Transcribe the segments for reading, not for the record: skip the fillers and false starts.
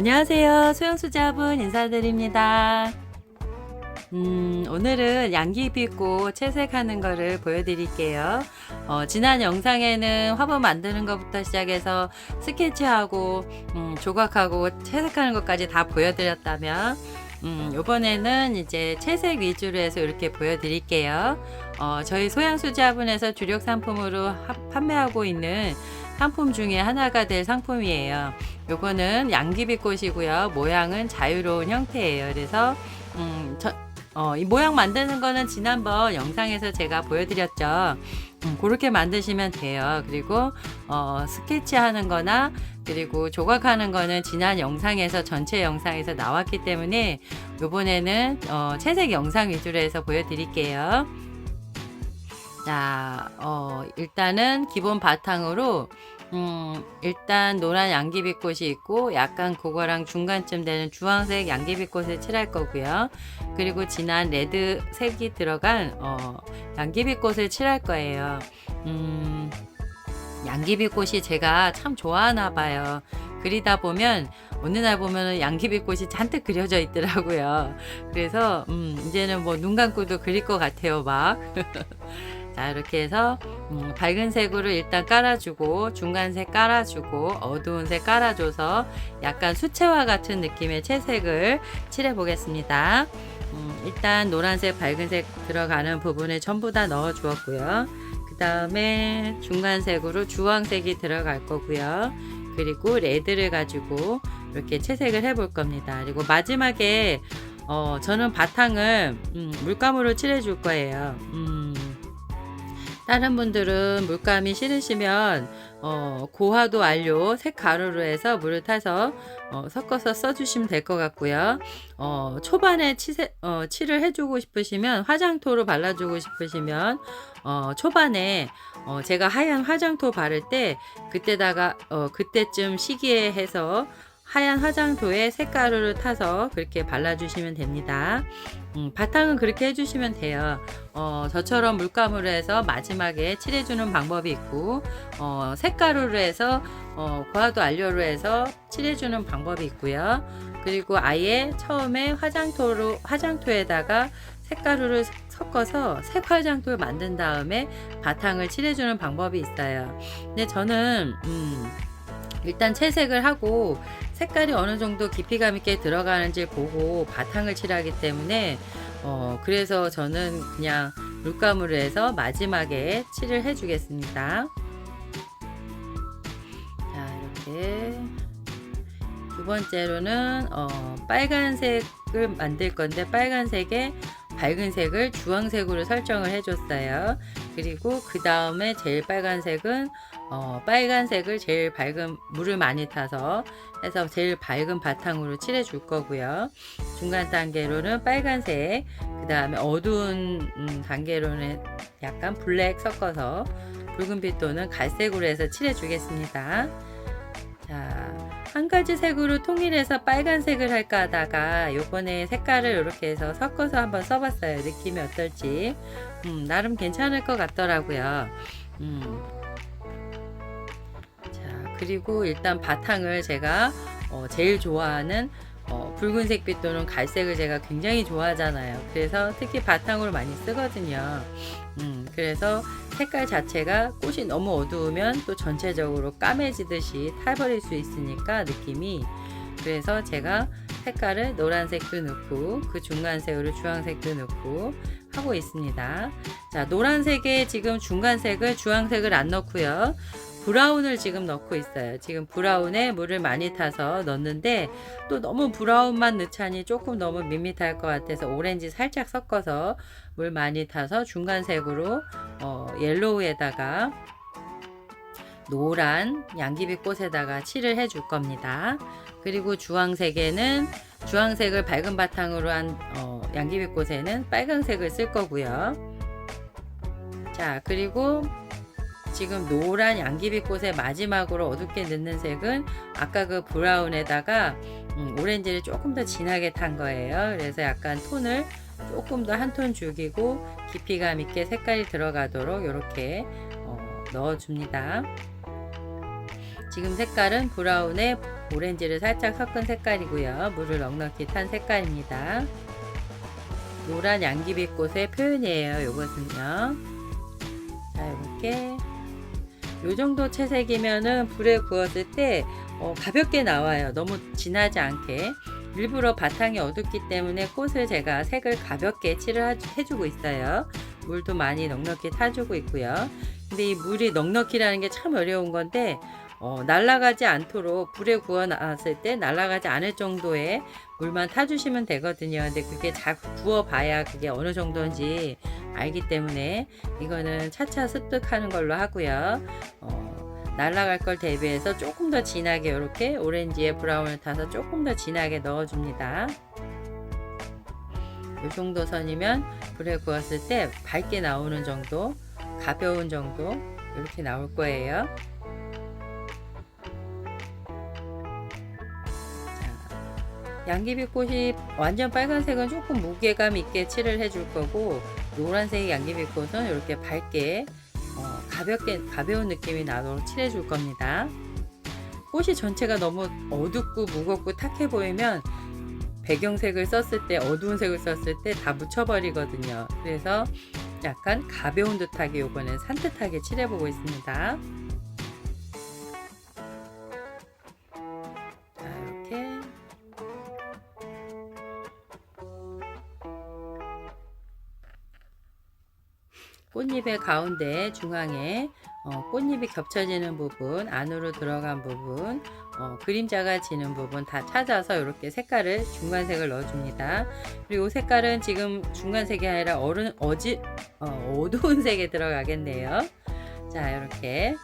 안녕하세요. 소형수자분 인사드립니다. 오늘은 양귀비꽃 채색하는 거를 보여드릴게요. 지난 영상에는 화분 만드는 것부터 시작해서 스케치하고 조각하고 채색하는 것까지 다 보여드렸다면 이번에는 이제 채색 위주로 해서 이렇게 보여드릴게요. 저희 소양수자분에서 주력 상품으로 판매하고 있는 상품 중에 하나가 될 상품이에요. 요거는 양귀비꽃이고요. 모양은 자유로운 형태예요. 그래서 이 모양 만드는 거는 지난번 영상에서 제가 보여드렸죠. 그렇게 만드시면 돼요. 그리고 스케치하는 거나 그리고 조각하는 거는 지난 영상에서 전체 영상에서 나왔기 때문에 요번에는 채색 영상 위주로 해서 보여드릴게요. 자, 일단은 기본 바탕으로 일단 노란 양귀비꽃이 있고 약간 그거랑 중간쯤 되는 주황색 양귀비꽃을 칠할 거고요. 그리고 진한 레드색이 들어간 양귀비꽃을 칠할 거예요. 양귀비꽃이 제가 참 좋아하나 봐요. 그리다 보면 어느 날 보면 양귀비꽃이 잔뜩 그려져 있더라고요. 그래서 이제는 뭐 눈 감고도 그릴 것 같아요, 막. 자, 이렇게 해서 밝은 색으로 일단 깔아주고 중간색 깔아주고 어두운 색 깔아줘서 약간 수채화 같은 느낌의 채색을 칠해 보겠습니다. 일단 노란색 밝은색 들어가는 부분을 전부 다 넣어 주었고요. 그 다음에 중간색으로 주황색이 들어갈 거고요. 그리고 레드를 가지고 이렇게 채색을 해 볼 겁니다. 그리고 마지막에 저는 바탕을 물감으로 칠해 줄 거예요. 다른 분들은 물감이 싫으시면 고화도 완료 색 가루로 해서 물을 타서 섞어서 써주시면 될 것 같고요. 초반에 칠을 해주고 싶으시면 화장토로 발라주고 싶으시면 초반에 제가 하얀 화장토 바를 때 그때다가 그때쯤 시기에 해서 하얀 화장토에 색가루를 타서 그렇게 발라주시면 됩니다. 바탕은 그렇게 해주시면 돼요. 저처럼 물감으로 해서 마지막에 칠해주는 방법이 있고 색가루로 해서 고화도 완료로 해서 칠해주는 방법이 있고요. 그리고 아예 처음에 화장토에다가 색가루를 섞어서 색 화장토를 만든 다음에 바탕을 칠해주는 방법이 있어요. 근데 저는 일단 채색을 하고 색깔이 어느 정도 깊이감 있게 들어가는지 보고 바탕을 칠하기 때문에 그래서 저는 그냥 물감으로 해서 마지막에 칠을 해 주겠습니다. 자, 이렇게 두 번째로는 빨간색을 만들 건데 빨간색에 밝은 색을 주황색으로 설정을 해 줬어요. 그리고 그 다음에 제일 빨간색은 빨간색을 제일 밝은 물을 많이 타서 해서 제일 밝은 바탕으로 칠해 줄 거고요. 중간 단계로는 빨간색, 그 다음에 어두운 단계로는 약간 블랙 섞어서 붉은빛 또는 갈색으로 해서 칠해 주겠습니다. 자, 한 가지 색으로 통일해서 빨간색을 할까 하다가 요번에 색깔을 이렇게 해서 섞어서 한번 써봤어요. 느낌이 어떨지. 나름 괜찮을 것 같더라고요. 자, 그리고 일단 바탕을 제가 제일 좋아하는 붉은색빛 또는 갈색을 제가 굉장히 좋아하잖아요. 그래서 특히 바탕으로 많이 쓰거든요. 그래서 색깔 자체가 꽃이 너무 어두우면 또 전체적으로 까매지듯이 타버릴 수 있으니까 느낌이. 그래서 제가 색깔을 노란색도 넣고 그 중간색으로 주황색도 넣고 하고 있습니다. 자, 노란색에 지금 중간색을 주황색을 안 넣고요. 브라운을 지금 넣고 있어요. 지금 브라운에 물을 많이 타서 넣는데 또 너무 브라운만 넣자니 조금 너무 밋밋할 것 같아서 오렌지 살짝 섞어서 물 많이 타서 중간색으로 옐로우에다가 노란 양귀비꽃에다가 칠을 해 줄 겁니다. 그리고 주황색에는 주황색을 밝은 바탕으로 한 양귀비꽃에는 빨간색을 쓸 거고요. 자, 그리고 지금 노란 양귀비꽃의 마지막으로 어둡게 넣는 색은 아까 그 브라운에다가 오렌지를 조금 더 진하게 탄 거예요. 그래서 약간 톤을 조금 더 한 톤 죽이고 깊이감 있게 색깔이 들어가도록 이렇게 넣어줍니다. 지금 색깔은 브라운에 오렌지를 살짝 섞은 색깔이고요. 물을 넉넉히 탄 색깔입니다. 노란 양귀비꽃의 표현이에요. 이것은요. 자, 이렇게 요 정도 채색이면은 불에 구웠을 때 가볍게 나와요. 너무 진하지 않게. 일부러 바탕이 어둡기 때문에 꽃을 제가 색을 가볍게 칠을 해주고 있어요. 물도 많이 넉넉히 타주고 있고요. 근데 이 물이 넉넉히라는 게 참 어려운 건데 날아가지 않도록 불에 구워 놨을 때 날아가지 않을 정도의 물만 타주시면 되거든요. 근데 그게 잘 구워 봐야 그게 어느 정도인지 알기 때문에 이거는 차차 습득하는 걸로 하고요. 날아갈 걸 대비해서 조금 더 진하게 이렇게 오렌지에 브라운을 타서 조금 더 진하게 넣어줍니다. 이 정도 선이면 불에 구웠을 때 밝게 나오는 정도, 가벼운 정도 이렇게 나올 거예요. 양귀비꽃이 완전 빨간색은 조금 무게감 있게 칠을 해줄 거고, 노란색 양귀비꽃은 이렇게 밝게 가벼운 느낌이 나도록 칠해줄 겁니다. 꽃이 전체가 너무 어둡고 무겁고 탁해 보이면 배경색을 썼을 때, 어두운 색을 썼을 때 다 묻혀버리거든요. 그래서 약간 가벼운 듯하게 요거는 산뜻하게 칠해보고 있습니다. 자, 이렇게 꽃잎의 가운데 중앙에 꽃잎이 겹쳐지는 부분, 안으로 들어간 부분, 그림자가 지는 부분 다 찾아서 이렇게 색깔을 중간색을 넣어줍니다. 그리고 이 색깔은 지금 중간색이 아니라 어두운 색에 들어가겠네요. 자, 이렇게.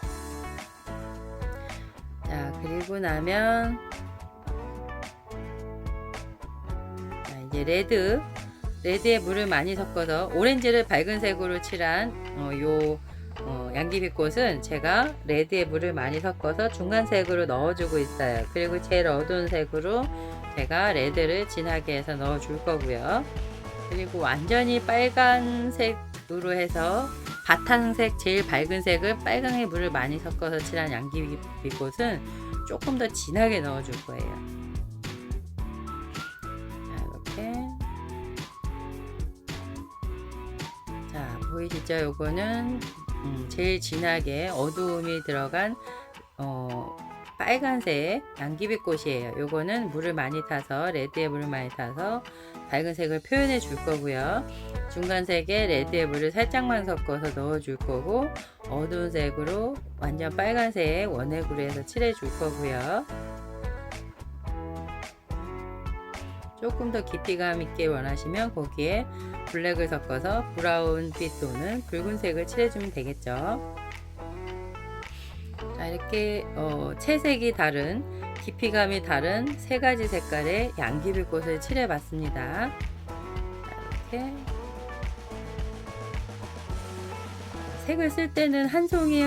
자, 그리고 나면 자, 이제 레드에 물을 많이 섞어서 오렌지를 밝은 색으로 칠한 양귀비꽃은 제가 레드에 물을 많이 섞어서 중간색으로 넣어주고 있어요. 그리고 제일 어두운 색으로 제가 레드를 진하게 해서 넣어줄 거고요. 그리고 완전히 빨간색으로 해서 바탕색 제일 밝은 색을 빨강에 물을 많이 섞어서 칠한 양귀비꽃은 조금 더 진하게 넣어줄 거예요. 자, 이렇게. 자, 보이시죠? 요거는 제일 진하게 어두움이 들어간 빨간색 양귀비꽃이에요. 요거는 물을 많이 타서, 레드에 물을 많이 타서 밝은 색을 표현해 줄 거고요. 중간색에 레드에 물을 살짝만 섞어서 넣어 줄 거고, 어두운 색으로 완전 빨간색 원액으로 해서 칠해 줄 거고요. 조금 더 깊이감 있게 원하시면 거기에 블랙을 섞어서 브라운빛 또는 붉은색을 칠해주면 되겠죠. 자, 이렇게 채색이 다른, 깊이감이 다른 세 가지 색깔의 양귀비꽃을 칠해봤습니다. 자, 이렇게 색을 쓸 때는 한 송이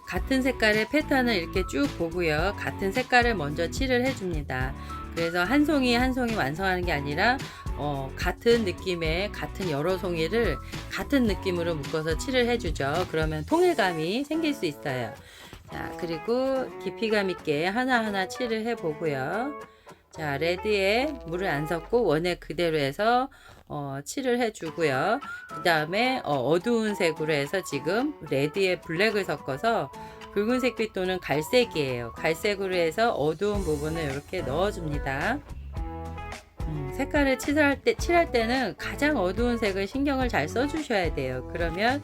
같은 색깔의 패턴을 이렇게 쭉 보고요. 같은 색깔을 먼저 칠을 해줍니다. 그래서 한 송이 한 송이 완성하는 게 아니라 같은 느낌의 같은 여러 송이를 같은 느낌으로 묶어서 칠을 해주죠. 그러면 통일감이 생길 수 있어요. 자, 그리고 깊이감 있게 하나하나 칠을 해보고요. 자, 레드에 물을 안 섞고 원액 그대로 해서 칠을 해주고요. 그 다음에 어두운 색으로 해서 지금 레드에 블랙을 섞어서 붉은색빛 또는 갈색이에요. 갈색으로 해서 어두운 부분을 이렇게 넣어줍니다. 색깔을 칠할 때는 가장 어두운 색을 신경을 잘 써주셔야 돼요. 그러면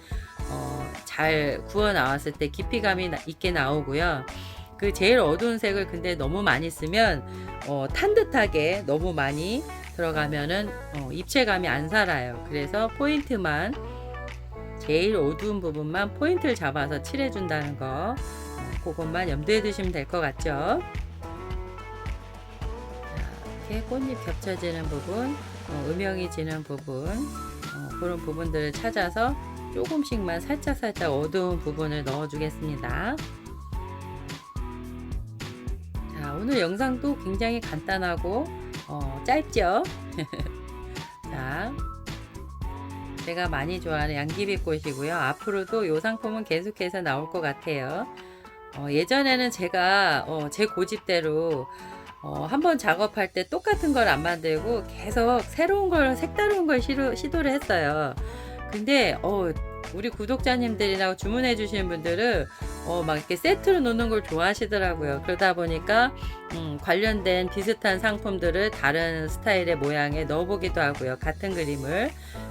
잘 구워 나왔을 때 깊이감이 있게 나오고요. 그 제일 어두운 색을 근데 너무 많이 쓰면 탄 듯하게 너무 많이 들어가면은 입체감이 안 살아요. 그래서 포인트만, 제일 어두운 부분만 포인트를 잡아서 칠해 준다는 거, 그것만 염두에 두시면 될 것 같죠. 자, 이렇게 꽃잎 겹쳐지는 부분, 음영이 지는 부분, 그런 부분들을 찾아서 조금씩만 살짝 어두운 부분을 넣어 주겠습니다. 자, 오늘 영상도 굉장히 간단하고 짧죠? 자, 제가 많이 좋아하는 양귀비꽃이고요. 앞으로도 이 상품은 계속해서 나올 것 같아요. 예전에는 제가 제 고집대로 한번 작업할 때 똑같은 걸 안 만들고 계속 새로운 걸, 색다른 걸 시도를 했어요. 근데 우리 구독자님들이나 주문해 주시는 분들은 막 이렇게 세트로 놓는 걸 좋아하시더라고요. 그러다 보니까 관련된 비슷한 상품들을 다른 스타일의 모양에 넣어보기도 하고요. 같은 그림을.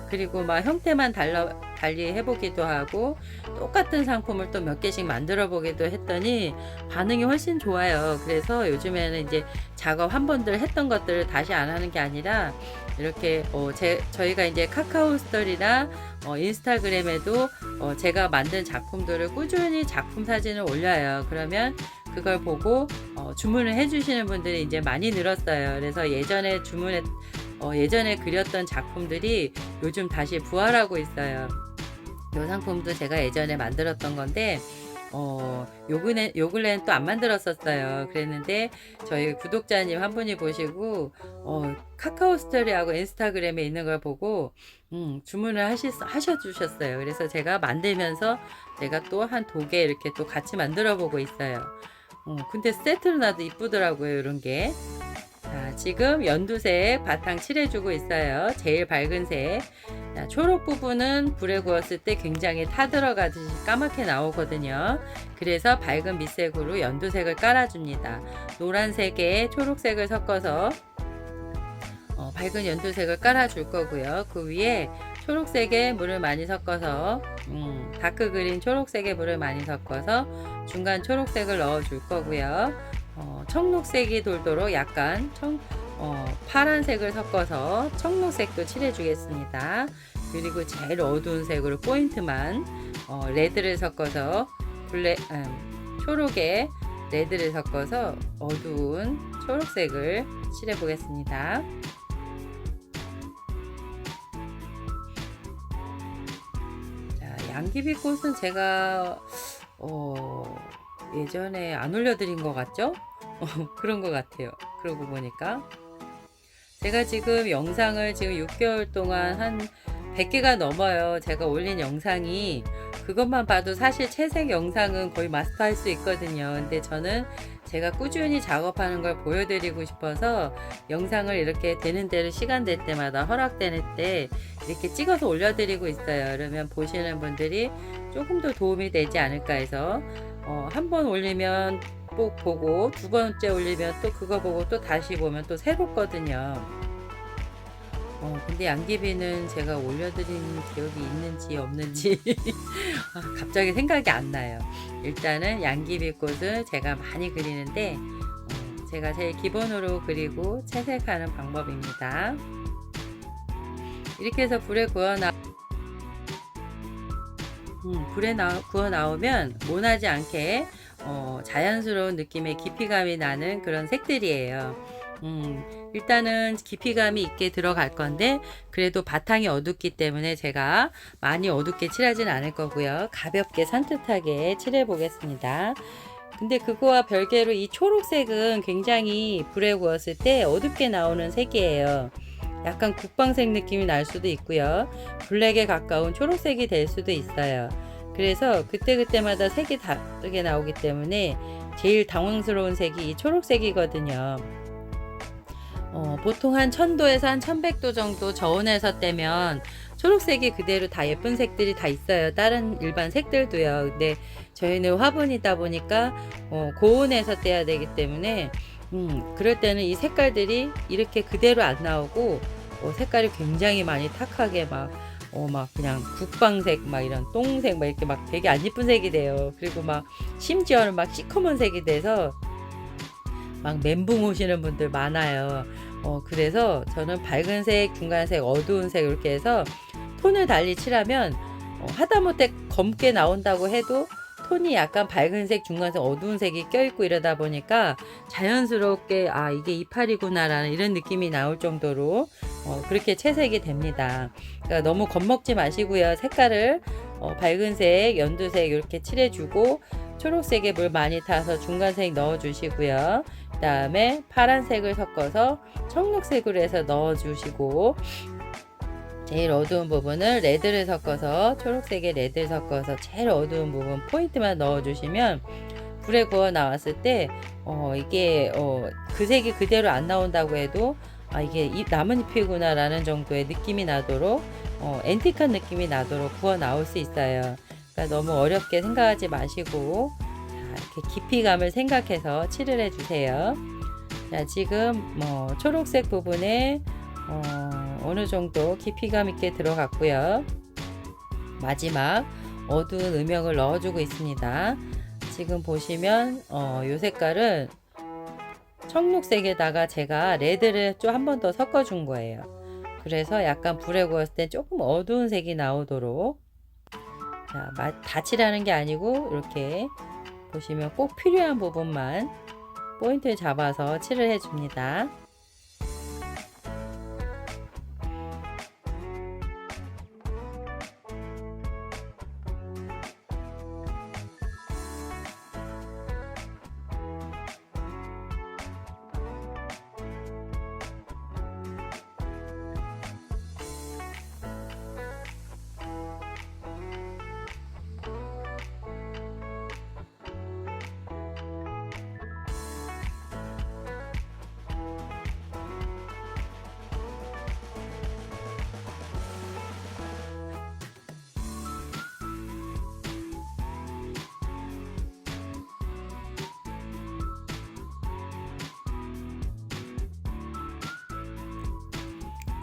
그리고 막 형태만 달리 해보기도 하고 똑같은 상품을 또 몇 개씩 만들어 보기도 했더니 반응이 훨씬 좋아요. 그래서 요즘에는 이제 작업 한 번들 했던 것들을 다시 안 하는 게 아니라 이렇게 저희가 이제 카카오 스토리나 인스타그램에도 제가 만든 작품들을 꾸준히 작품 사진을 올려요. 그러면 그걸 보고 주문을 해주시는 분들이 이제 많이 늘었어요. 그래서 예전에 그렸던 작품들이 요즘 다시 부활하고 있어요. 이 상품도 제가 예전에 만들었던 건데 요 근래는 또 안 만들었었어요. 그랬는데 저희 구독자님 한 분이 보시고 카카오 스토리하고 인스타그램에 있는 걸 보고 주문을 하셔주셨어요. 그래서 제가 만들면서 제가 또 한 2개 이렇게 또 같이 만들어 보고 있어요. 근데 세트로 놔도 이쁘더라고요, 이런 게. 자, 지금 연두색 바탕 칠해주고 있어요. 제일 밝은 색. 자, 초록 부분은 불에 구웠을 때 굉장히 타들어가듯이 까맣게 나오거든요. 그래서 밝은 밑색으로 연두색을 깔아줍니다. 노란색에 초록색을 섞어서 밝은 연두색을 깔아줄 거고요. 그 위에 초록색에 물을 많이 섞어서 다크 그린 초록색에 물을 많이 섞어서 중간 초록색을 넣어줄 거고요. 청록색이 돌도록 약간 파란색을 섞어서 청록색도 칠해주겠습니다. 그리고 제일 어두운 색으로 포인트만 레드를 섞어서 초록에 레드를 섞어서 어두운 초록색을 칠해 보겠습니다. 자, 양귀비꽃은 제가 예전에 안 올려드린 것 같죠? 그런 것 같아요. 그러고 보니까 제가 지금 영상을 지금 6개월 동안 한 100개가 넘어요. 제가 올린 영상이. 그것만 봐도 사실 채색 영상은 거의 마스터할 수 있거든요. 근데 저는 제가 꾸준히 작업하는 걸 보여드리고 싶어서 영상을 이렇게 되는 대로 시간 될 때마다 허락되는 때 이렇게 찍어서 올려드리고 있어요. 그러면 보시는 분들이 조금 더 도움이 되지 않을까 해서 한 번 올리면 꼭 보고 2번째 올리면 또 그거 보고 또 다시 보면 또 새롭거든요. 근데 양귀비는 제가 올려드린 기억이 있는지 없는지 갑자기 생각이 안 나요. 일단은 양귀비꽃은 제가 많이 그리는데 제가 제일 기본으로 그리고 채색하는 방법입니다. 이렇게 해서 불에 구워 나오면 모나지 않게 자연스러운 느낌의 깊이감이 나는 그런 색들이에요. 일단은 깊이감이 있게 들어갈 건데 그래도 바탕이 어둡기 때문에 제가 많이 어둡게 칠하진 않을 거고요. 가볍게 산뜻하게 칠해 보겠습니다. 근데 그거와 별개로 이 초록색은 굉장히 불에 구웠을 때 어둡게 나오는 색이에요. 약간 국방색 느낌이 날 수도 있고요. 블랙에 가까운 초록색이 될 수도 있어요. 그래서 그때그때마다 색이 다르게 나오기 때문에 제일 당황스러운 색이 이 초록색이거든요. 보통 한 1000도에서 한 1100도 정도 저온에서 떼면 초록색이 그대로 다 예쁜 색들이 다 있어요. 다른 일반 색들도요. 근데 저희는 화분이다 보니까 고온에서 떼야 되기 때문에 그럴 때는 이 색깔들이 이렇게 그대로 안 나오고 색깔이 굉장히 많이 탁하게 막 그냥 국방색 막 이런 똥색 막 이렇게 막 되게 안 예쁜 색이 돼요. 그리고 막 심지어는 막 시커먼 색이 돼서 막 멘붕 오시는 분들 많아요. 그래서 저는 밝은색, 중간색, 어두운 색 이렇게 해서 톤을 달리 칠하면 하다못해 검게 나온다고 해도 톤이 약간 밝은색, 중간색, 어두운 색이 껴있고 이러다 보니까 자연스럽게 이게 이파리구나 라는 이런 느낌이 나올 정도로 그렇게 채색이 됩니다. 그러니까 너무 겁먹지 마시고요. 색깔을 밝은색, 연두색 이렇게 칠해주고 초록색에 물 많이 타서 중간색 넣어주시고요. 그 다음에 파란색을 섞어서 청록색으로 해서 넣어주시고 제일 어두운 부분을 레드를 섞어서 초록색에 레드를 섞어서 제일 어두운 부분 포인트만 넣어주시면 불에 구워 나왔을 때 이게 그 색이 그대로 안 나온다고 해도 이게 나뭇잎이구나 라는 정도의 느낌이 나도록 앤틱한 느낌이 나도록 구워 나올 수 있어요. 그러니까 너무 어렵게 생각하지 마시고 이렇게 깊이감을 생각해서 칠을 해주세요. 자, 지금 초록색 부분에 어느 정도 깊이감 있게 들어갔고요. 마지막 어두운 음영을 넣어주고 있습니다. 지금 보시면 이 색깔은 청록색에다가 제가 레드를 좀 한 번 더 섞어준 거예요. 그래서 약간 불에 구웠을 때 조금 어두운 색이 나오도록, 자, 다 칠하는 게 아니고 이렇게 보시면 꼭 필요한 부분만 포인트를 잡아서 칠을 해줍니다.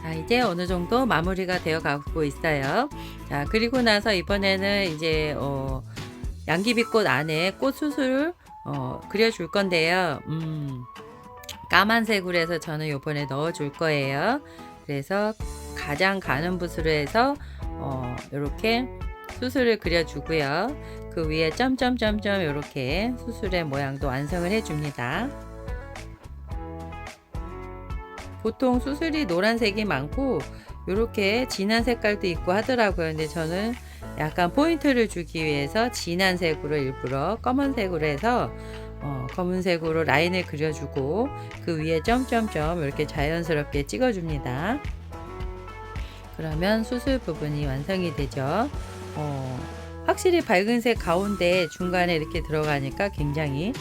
자, 이제 어느 정도 마무리가 되어 가고 있어요. 자, 그리고 나서 이번에는 이제 양귀비꽃 안에 꽃 수술을 그려줄 건데요. 까만색으로 해서 저는 이번에 넣어줄 거예요. 그래서 가장 가는 붓으로 해서 이렇게 수술을 그려주고요. 그 위에 점점점점 이렇게 수술의 모양도 완성을 해줍니다. 보통 수술이 노란색이 많고 이렇게 진한 색깔도 있고 하더라고요. 근데 저는 약간 포인트를 주기 위해서 진한 색으로 일부러 검은색으로 해서 검은색으로 라인을 그려주고 그 위에 점점점 이렇게 자연스럽게 찍어줍니다. 그러면 수술 부분이 완성이 되죠. 확실히 밝은색 가운데 중간에 이렇게 들어가니까 굉장히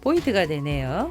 포인트가 되네요.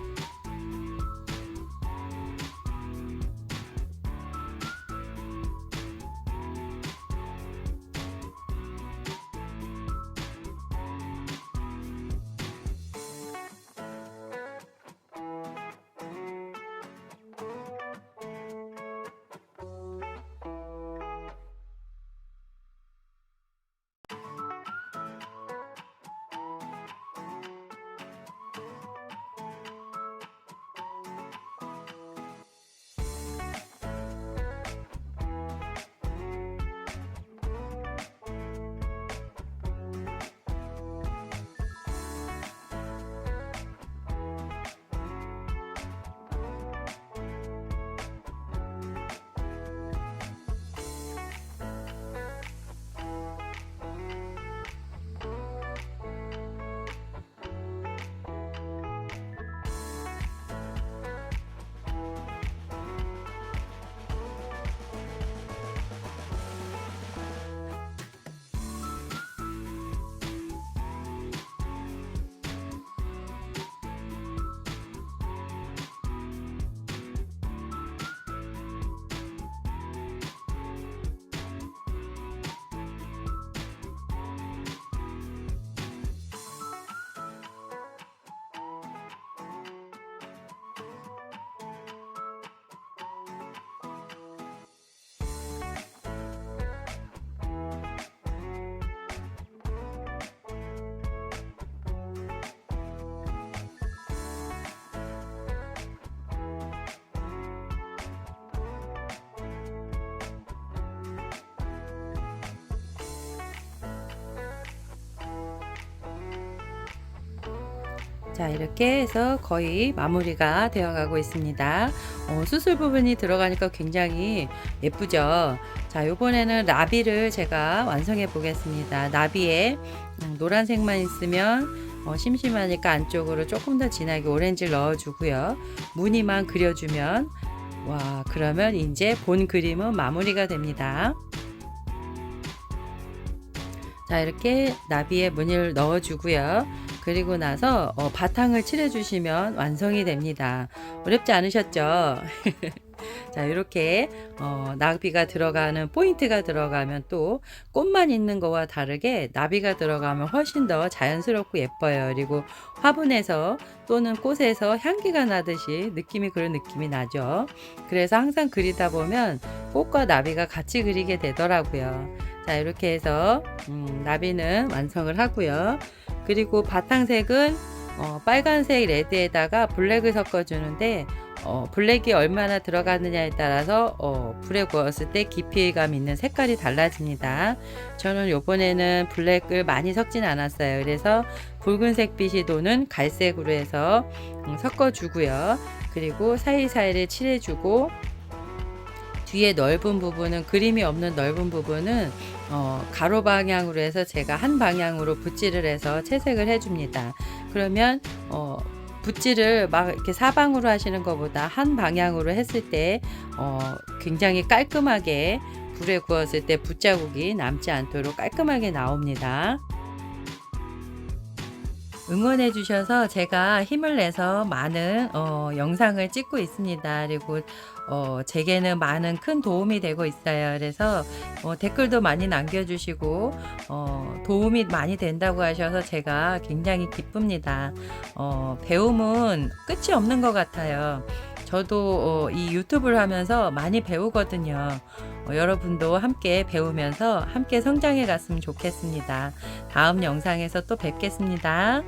자, 이렇게 해서 거의 마무리가 되어 가고 있습니다. 수술 부분이 들어가니까 굉장히 예쁘죠. 자, 요번에는 나비를 제가 완성해 보겠습니다. 나비에 노란색만 있으면 심심하니까 안쪽으로 조금 더 진하게 오렌지를 넣어 주고요. 무늬만 그려주면 와, 그러면 이제 본 그림은 마무리가 됩니다. 자, 이렇게 나비에 무늬를 넣어 주고요. 그리고 나서 바탕을 칠해 주시면 완성이 됩니다. 어렵지 않으셨죠? 자, 이렇게 나비가 들어가는 포인트가 들어가면 또 꽃만 있는 거와 다르게 나비가 들어가면 훨씬 더 자연스럽고 예뻐요. 그리고 화분에서 또는 꽃에서 향기가 나듯이 그런 느낌이 나죠. 그래서 항상 그리다 보면 꽃과 나비가 같이 그리게 되더라고요. 자, 이렇게 해서 나비는 완성을 하고요. 그리고 바탕색은 빨간색 레드에다가 블랙을 섞어주는데 블랙이 얼마나 들어가느냐에 따라서 불에 구웠을 때 깊이감 있는 색깔이 달라집니다. 저는 요번에는 블랙을 많이 섞진 않았어요. 그래서 붉은색 빛이 도는 갈색으로 해서 섞어주고요. 그리고 사이사이를 칠해주고 뒤에 넓은 부분은 그림이 없는 넓은 부분은 가로 방향으로 해서 제가 한 방향으로 붓질을 해서 채색을 해줍니다. 그러면 붓질을 막 이렇게 사방으로 하시는 것보다 한 방향으로 했을 때 굉장히 깔끔하게 불에 구웠을 때 붓자국이 남지 않도록 깔끔하게 나옵니다. 응원해 주셔서 제가 힘을 내서 많은 영상을 찍고 있습니다. 그리고 제게는 많은 큰 도움이 되고 있어요. 그래서 댓글도 많이 남겨주시고 도움이 많이 된다고 하셔서 제가 굉장히 기쁩니다. 배움은 끝이 없는 것 같아요. 저도 이 유튜브를 하면서 많이 배우거든요. 여러분도 함께 배우면서 함께 성장해 갔으면 좋겠습니다. 다음 영상에서 또 뵙겠습니다.